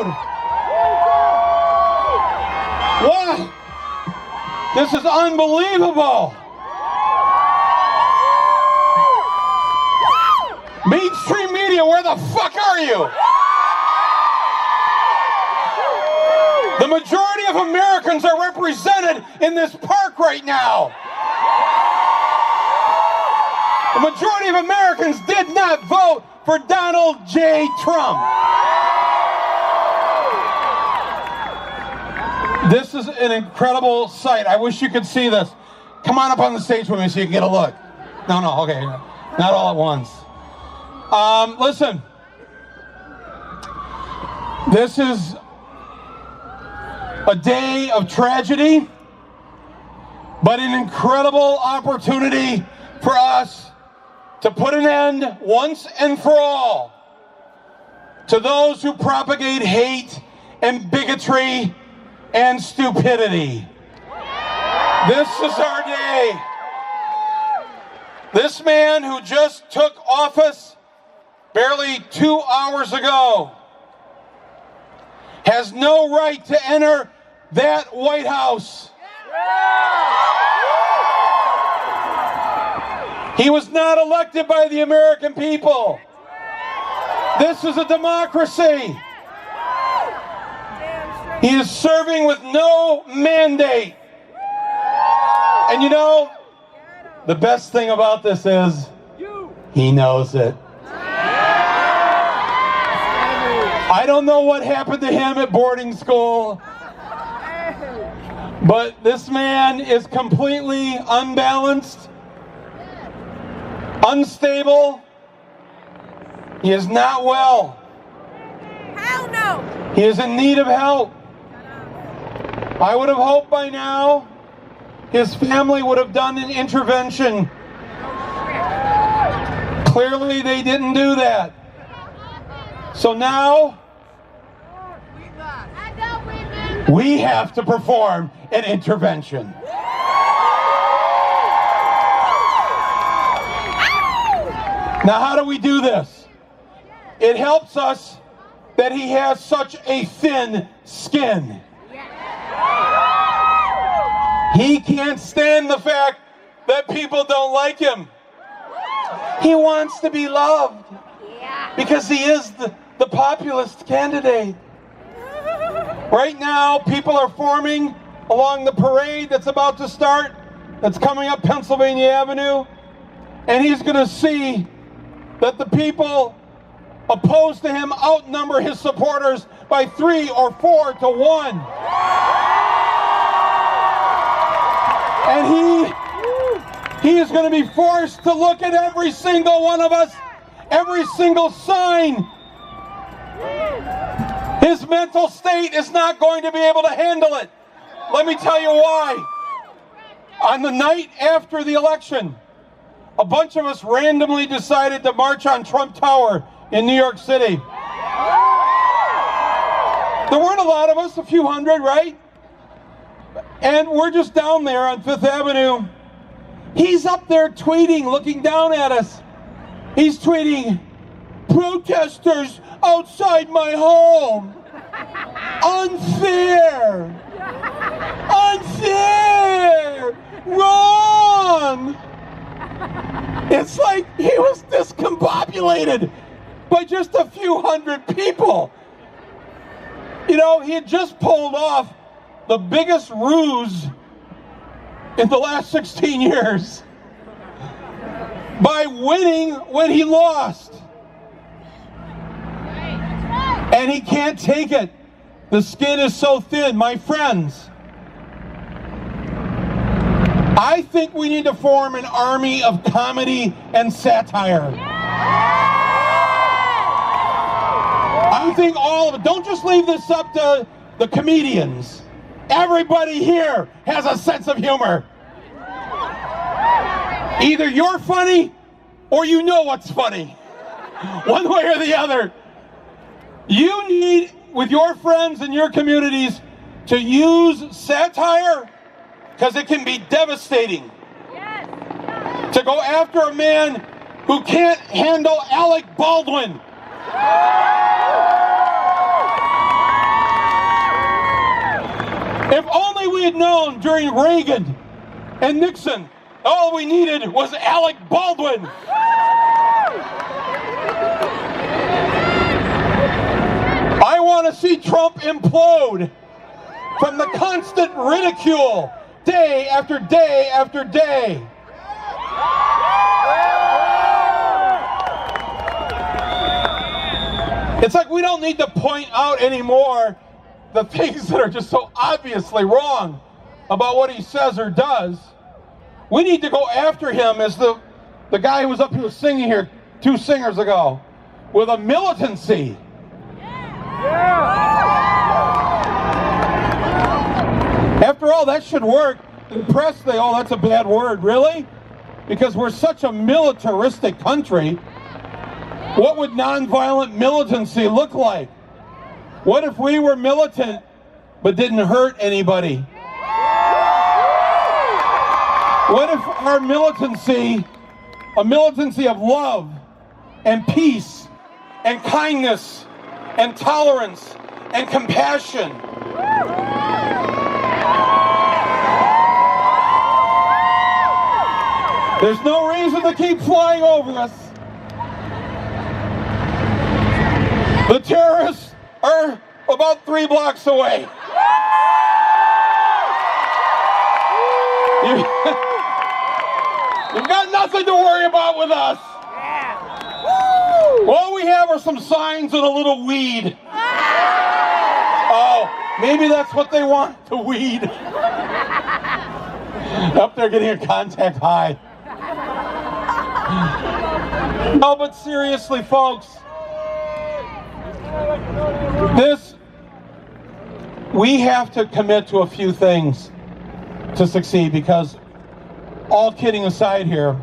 crowd. Wow. This is unbelievable. Mainstream media, where the fuck are you? The majority of Americans are represented in this park right now. The majority of Americans did not vote for Donald J. Trump. This is an incredible sight. I wish you could see this. Come on up on the stage with me so you can get a look. No, okay. Not all at once. Listen. This is a day of tragedy, but an incredible opportunity for us to put an end once and for all to those who propagate hate and bigotry and stupidity. This is our day. This man who just took office barely 2 hours ago has no right to enter that White House. He was not elected by the American people. This is a democracy. He is serving with no mandate. And you know, the best thing about this is he knows it. I don't know what happened to him at boarding school, but this man is completely unbalanced, unstable. He is not well. Hell no. He is in need of help. I would have hoped by now his family would have done an intervention. Clearly they didn't do that. So now we have to perform an intervention. Now, how do we do this? It helps us that he has such a thin skin. He can't stand the fact that people don't like him. He wants to be loved because he is the populist candidate. Right now, people are forming along the parade that's about to start, that's coming up Pennsylvania Avenue, and he's going to see that the people opposed to him outnumber his supporters by 3 or 4 to 1. And he is going to be forced to look at every single one of us, every single sign. His mental state is not going to be able to handle it. Let me tell you why. On the night after the election, a bunch of us randomly decided to march on Trump Tower in New York City. There weren't a lot of us, a few hundred, right? And we're just down there on Fifth Avenue. He's up there tweeting, looking down at us. He's tweeting, "Protesters outside my home. Unfair. Unfair. Wrong." It's like he was discombobulated by just a few hundred people. You know, he had just pulled off the biggest ruse in the last 16 years by winning when he lost. And he can't take it. The skin is so thin. My friends, I think we need to form an army of comedy and satire. I think all of it. Don't just leave this up to the comedians. Everybody here has a sense of humor. Either you're funny or you know what's funny. One way or the other. You need, with your friends and your communities, to use satire because it can be devastating. Yes. To go after a man who can't handle Alec Baldwin. around during Reagan and Nixon. All we needed was Alec Baldwin. I want to see Trump implode from the constant ridicule day after day after day. It's like we don't need to point out anymore the things that are just so obviously wrong about what he says or does. We need to go after him as the guy who was up here singing here 2 singers ago with a militancy. After all, that should work. The press, oh, that's a bad word. Really? Because we're such a militaristic country. What would nonviolent militancy look like? What if we were militant but didn't hurt anybody? What if our militancy, a militancy of love and peace and kindness and tolerance and compassion? There's no reason to keep flying over us. The terrorists are about 3 blocks away. You've got nothing to worry about with us. All we have are some signs and a little weed. Oh, maybe that's what they want, the weed. Up there getting a contact high. No, but seriously, folks, we have to commit to a few things to succeed, because all kidding aside here,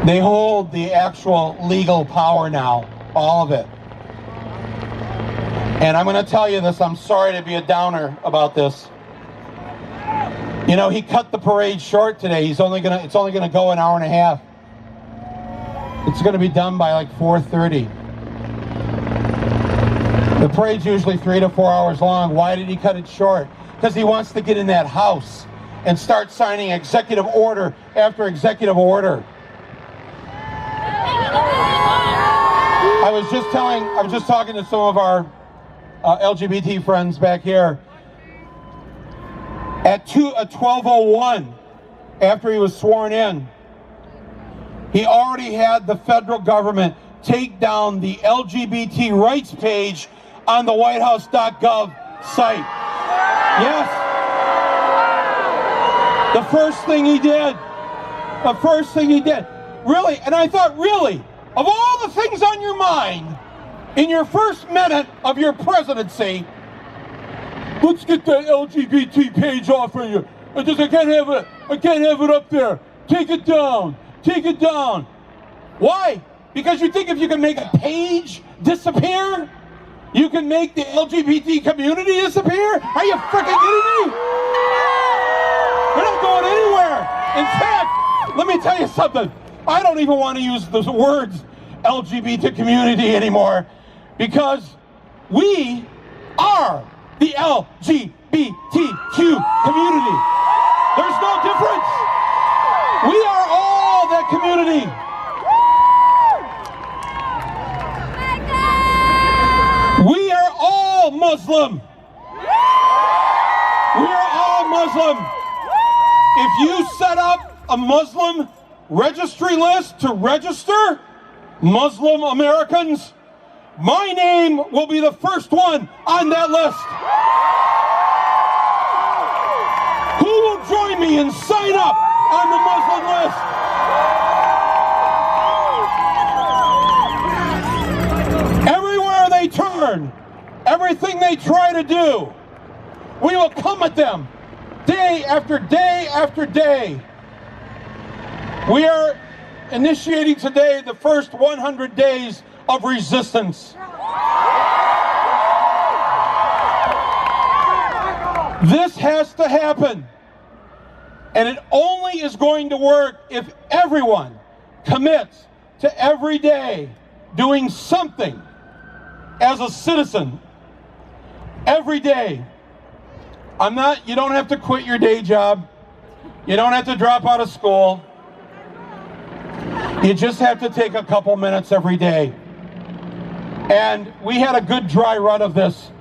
they hold the actual legal power now, all of it. And I'm going to tell you this, I'm sorry to be a downer about this. You know, he cut the parade short today. It's only going to go an hour and a half. It's going to be done by like 4:30. The parade's usually 3 to 4 hours long. Why did he cut it short? Because he wants to get in that house and start signing executive order after executive order. I was just talking to some of our LGBT friends back here. At 12:01, after he was sworn in, he already had the federal government take down the LGBT rights page on the whitehouse.gov site. Yes. The first thing he did. Really, and I thought, really, of all the things on your mind in your first minute of your presidency, let's get that LGBT page off of you. I can't have it up there. Take it down. Why? Because you think if you can make a page disappear, you can make the LGBT community disappear? Are you freaking kidding me? We're not going anywhere. In fact, let me tell you something. I don't even want to use those words LGBT community anymore, because we are the LGBTQ community. There's no difference. We are all that community. We are all Muslim. We are all Muslim. If you set up a Muslim registry list to register Muslim Americans, my name will be the first one on that list. Who will join me and sign up on the Muslim list? Everywhere they turn, everything they try to do, we will come at them day after day after day. We are initiating today the first 100 days of resistance. This has to happen. And it only is going to work if everyone commits to every day doing something as a citizen. Every day. You don't have to quit your day job. You don't have to drop out of school. You just have to take a couple minutes every day. And we had a good dry run of this.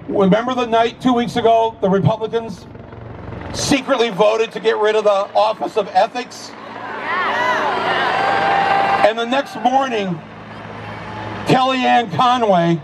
Remember the night 2 weeks ago, the Republicans secretly voted to get rid of the Office of Ethics? And the next morning, Kellyanne Conway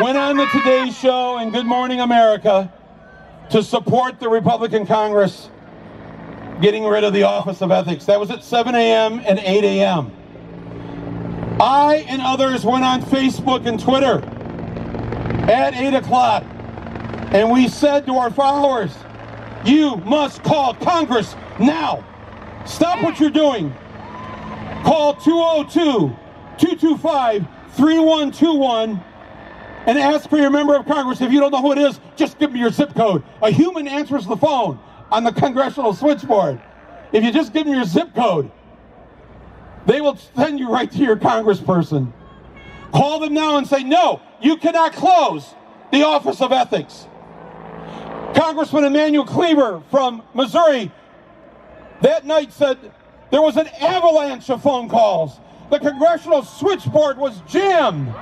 went on the Today Show and Good Morning America to support the Republican Congress getting rid of the Office of Ethics. That was at 7 a.m. and 8 a.m. I and others went on Facebook and Twitter at 8 o'clock, and we said to our followers, you must call Congress now. Stop what you're doing. Call 202-225-3121 and ask for your member of Congress. If you don't know who it is, just give me your zip code. A human answers the phone on the congressional switchboard. If you just give them your zip code, they will send you right to your congressperson. Call them now and say, no, you cannot close the Office of Ethics. Congressman Emanuel Cleaver from Missouri that night said there was an avalanche of phone calls. The congressional switchboard was jammed.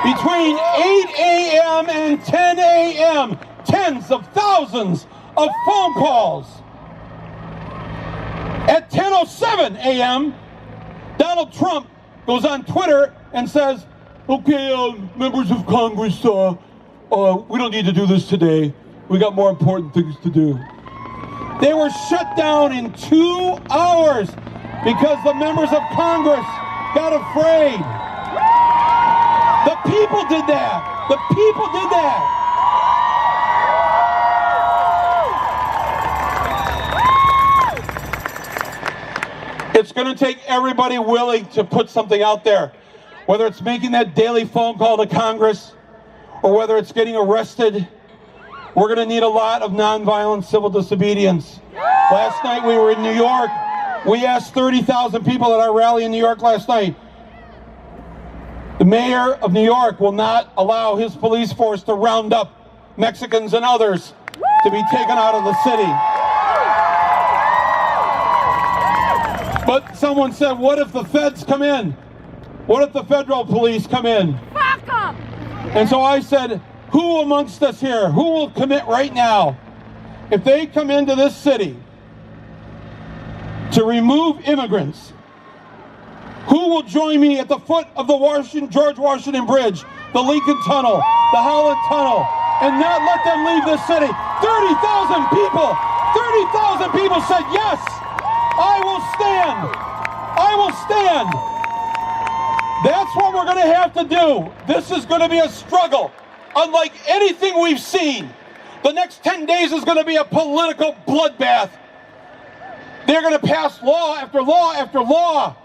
Between 8 a.m. and 10 a.m., tens of thousands of phone calls. At 10:07 a.m., Donald Trump goes on Twitter and says, okay, members of Congress, we don't need to do this today. We got more important things to do. They were shut down in 2 hours because the members of Congress got afraid. The people did that. The people did that. It's going to take everybody willing to put something out there, whether it's making that daily phone call to Congress or whether it's getting arrested. We're going to need a lot of nonviolent civil disobedience. Last night we were in New York. We asked 30,000 people at our rally in New York last night. The mayor of New York will not allow his police force to round up Mexicans and others to be taken out of the city. But someone said, what if the feds come in? What if the federal police come in? Fuck 'em! And so I said, who amongst us here, who will commit right now, if they come into this city to remove immigrants, who will join me at the foot of the George Washington Bridge, the Lincoln Tunnel, the Holland Tunnel, and not let them leave this city? 30,000 people said, yes, I will stand. I will stand. That's what we're going to have to do. This is going to be a struggle unlike anything we've seen. The next 10 days is going to be a political bloodbath. They're going to pass law after law after law.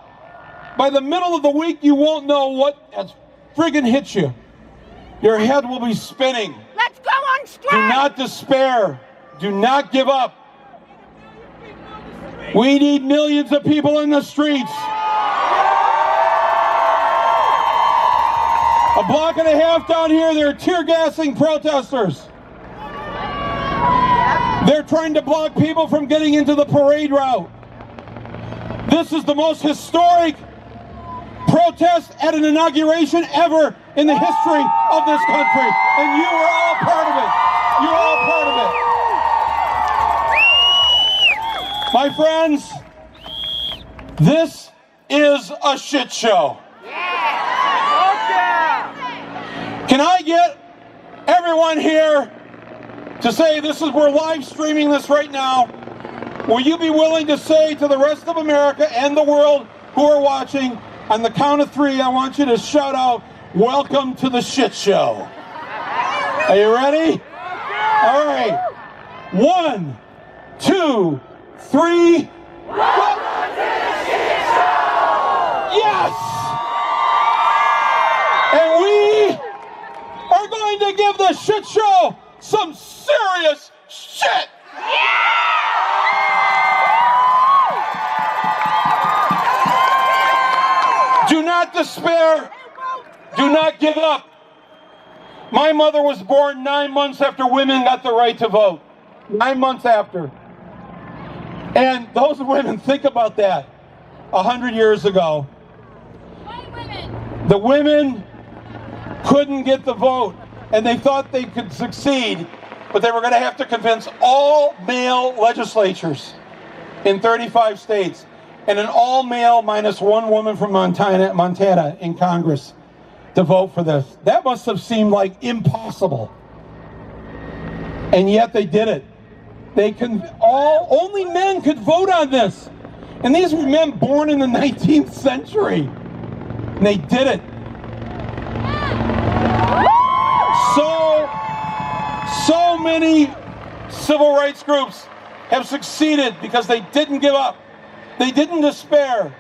By the middle of the week, you won't know what has friggin' hit you. Your head will be spinning. Let's go on strike! Do not despair. Do not give up. We need millions of people in the streets. A block and a half down here, they're tear gassing protesters. They're trying to block people from getting into the parade route. This is the most historic protest at an inauguration ever in the history of this country. And you are all part of it. You're all part of it. My friends, this is a shit show. Can I get everyone here to say this is, we're live streaming this right now. Will you be willing to say to the rest of America and the world who are watching, on the count of 3, I want you to shout out, welcome to the shit show. Are you ready? All right. 1, 2, 3. Welcome to the shit show! Yes! And we are going to give the shit show some serious shit! Do not not despair. Do not give up. My mother was born 9 months after women got the right to vote. 9 months after. And those women, think about that. 100 years ago. The women couldn't get the vote, and they thought they could succeed, but they were going to have to convince all male legislatures in 35 states and an all male minus one woman from Montana in Congress to vote for this. That must have seemed like impossible. And yet they did it. Only men could vote on this. And these were men born in the 19th century. And they did it. So many civil rights groups have succeeded because they didn't give up. They didn't despair.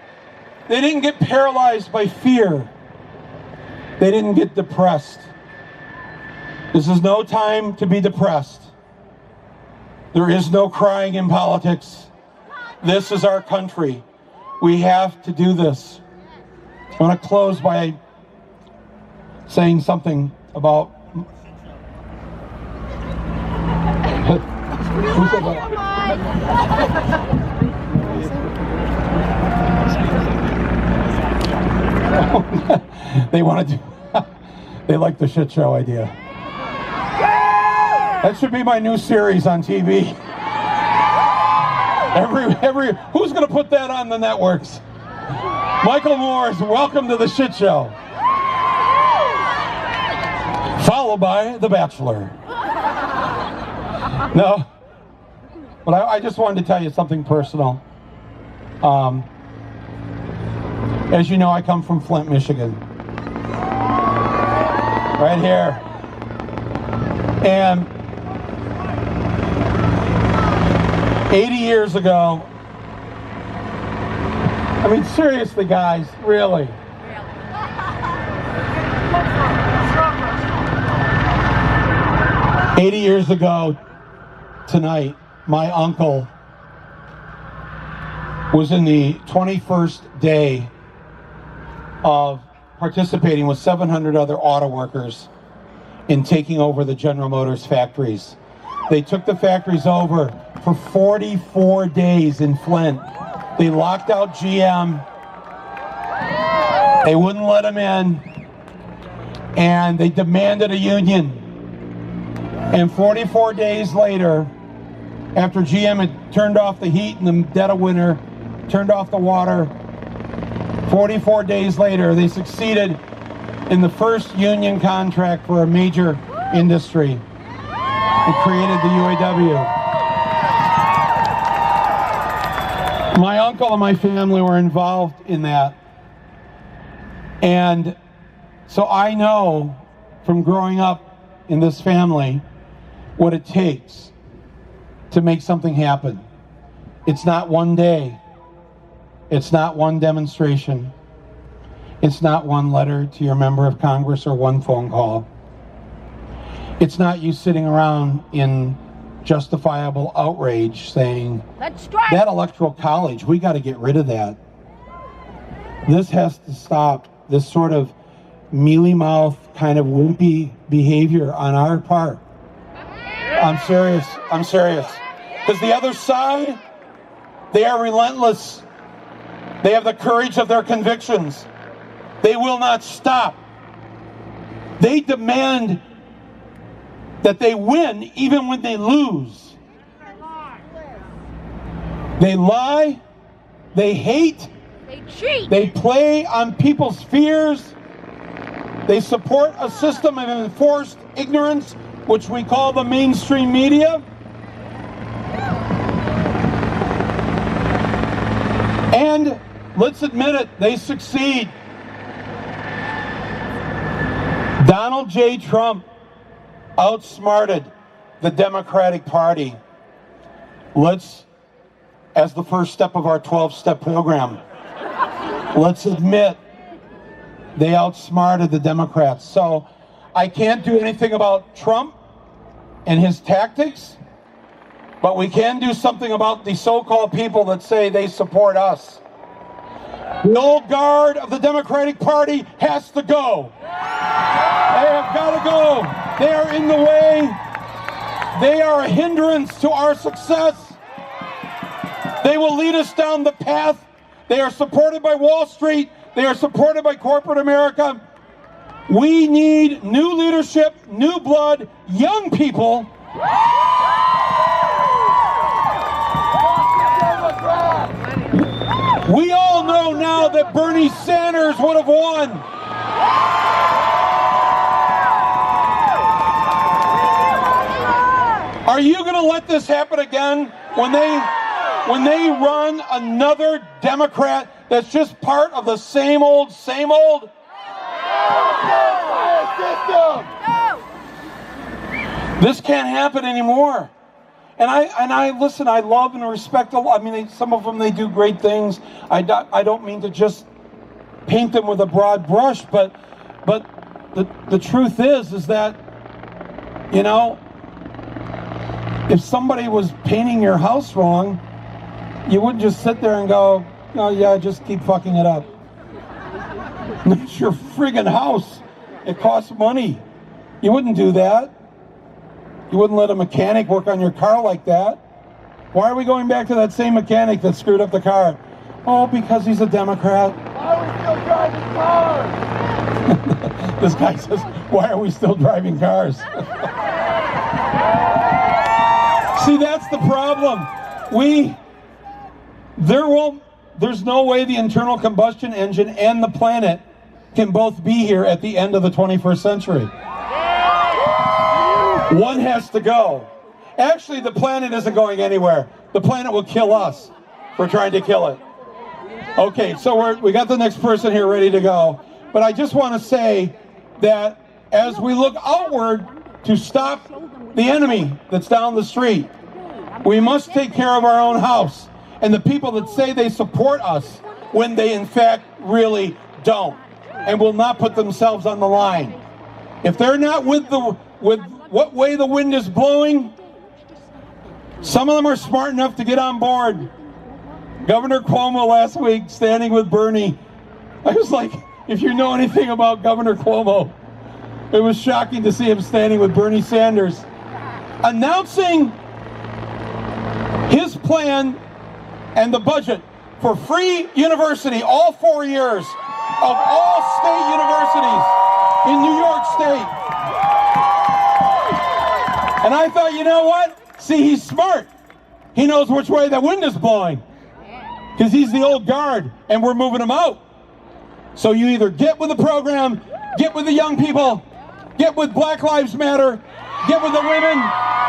They didn't get paralyzed by fear. They didn't get depressed. This is no time to be depressed. There is no crying in politics. This is our country. We have to do this. I want to close by saying something about... Who said that? They want to do... They like the shit show idea. That should be my new series on TV. Who's going to put that on the networks? Michael Moore's Welcome to the Shit Show. Followed by The Bachelor. No. But I just wanted to tell you something personal. As you know, I come from Flint, Michigan. Right here. And 80 years ago, I mean, seriously, guys, really. 80 years ago tonight, my uncle was in the 21st day of participating with 700 other auto workers in taking over the General Motors factories. They took the factories over for 44 days in Flint. They locked out GM. They wouldn't let them in. And they demanded a union. And 44 days later, after GM had turned off the heat in the dead of winter, turned off the water, 44 days later, they succeeded in the first union contract for a major industry. It created the UAW. My uncle and my family were involved in that. And so I know from growing up in this family what it takes to make something happen. It's not one day. It's not one demonstration. It's not one letter to your member of Congress or one phone call. It's not you sitting around in justifiable outrage saying, Let's strike. That electoral college, we got to get rid of that. This has to stop, this sort of mealy-mouthed kind of wimpy behavior on our part. I'm serious. Because the other side, they are relentless. They have the courage of their convictions. They will not stop. They demand that they win even when they lose. They lie. They hate. They cheat. They play on people's fears. They support a system of enforced ignorance, which we call the mainstream media. And let's admit it, they succeed. Donald J. Trump outsmarted the Democratic Party. Let's, as the first step of our 12-step program, let's admit they outsmarted the Democrats. So I can't do anything about Trump and his tactics, but we can do something about the so-called people that say they support us. The old guard of the Democratic Party has to go. They have got to go. They are in the way. They are a hindrance to our success. They will lead us down the path. They are supported by Wall Street. They are supported by corporate America. We need new leadership, new blood, young people. We all know now that Bernie Sanders would have won. Are you going to let this happen again when they run another Democrat that's just part of the same old, same old? This can't happen anymore. And I listen, I love and respect a lot. I mean, some of them, they do great things. I don't mean to just paint them with a broad brush, but the truth is that, you know, if somebody was painting your house wrong, you wouldn't just sit there and go, oh yeah, just keep fucking it up. It's your friggin' house. It costs money. You wouldn't do that. You wouldn't let a mechanic work on your car like that. Why are we going back to that same mechanic that screwed up the car? Oh, because he's a Democrat. Why are we still driving cars? This guy says, why are we still driving cars? See, that's the problem. There's no way the internal combustion engine and the planet can both be here at the end of the 21st century. One has to go. Actually, the planet isn't going anywhere. The planet will kill us for trying to kill it. Okay, so we got the next person here ready to go. But I just want to say that as we look outward to stop the enemy that's down the street, we must take care of our own house and the people that say they support us when they in fact really don't and will not put themselves on the line. If they're not with what way the wind is blowing, some of them are smart enough to get on board. Governor Cuomo last week standing with Bernie. I was like, if you know anything about Governor Cuomo, it was shocking to see him standing with Bernie Sanders, announcing his plan and the budget for free university all 4 years of all state universities in New York State. And I thought, you know what? See, he's smart. He knows which way the wind is blowing. Because he's the old guard, and we're moving him out. So you either get with the program, get with the young people, get with Black Lives Matter, get with the women,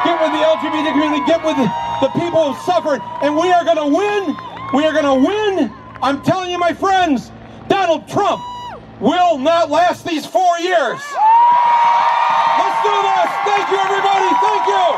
get with the LGBT community, get with the people who suffered, and we are going to win. We are going to win. I'm telling you, my friends, Donald Trump will not last these 4 years. Let's do this. Thank you, everybody. Thank you.